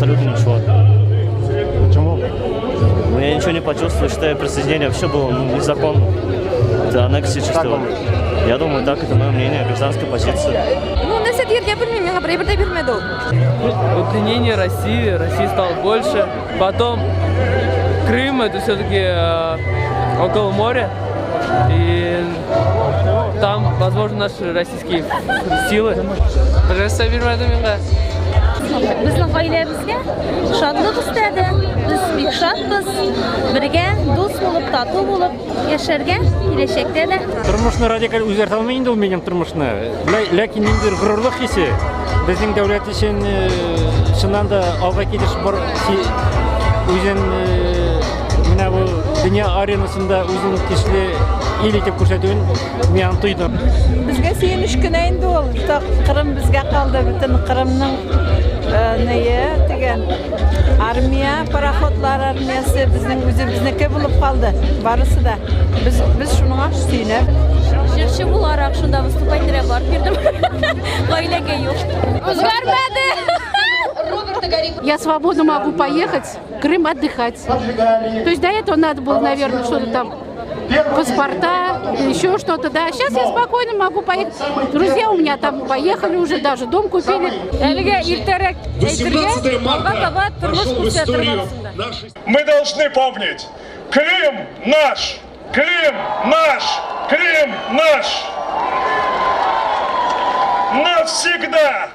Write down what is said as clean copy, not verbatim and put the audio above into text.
абсолютно ничего. Почему? Ну, я ничего не почувствовал, считаю, присоединение вообще было незаконно. Это аннексия чистого. Я думаю, так, это мое мнение, гражданская позиция. Ну, на самом деле, я понимаю, я бермеду. Удлинение России стало больше. Потом Крым, это все-таки около моря. И там, возможно, наши российские силы. Bizning oilamizga shodlik istadi. Biz bek shodmiz. Birga do'st bo'lib, totuv bo'lib yasharga kelishakda. Тормышны радикаль үзгәртә алмый инде ул минем тормышны. Ләкин ниндидер горурлык хисе безнең дәүләт өчен чыннан да алга килеш бар үзен менә бу дөнья аренасында үзен көчле ил итеп күрсәтүен мин тойдым. Безгә сөенеч кенә инде ул. Кырым безгә калды, бөтен Кырымның дигән армия, пароходлар армиясы безнең үзебезнеке булып калды. Барысы да. Без шуңа сөенәбез. Җырчы буларак шунда выступательгә барып бирдем. Гаиләгә юк. Үзгәрмәде. Я свободно могу поехать в Крым отдыхать. То есть до этого надо было, наверное, что-то там, паспорта, еще что-то, да. Сейчас я спокойно могу поехать. Друзья у меня там поехали уже, даже дом купили. Мы должны помнить, Крым наш, Крым наш, Крым наш. Навсегда!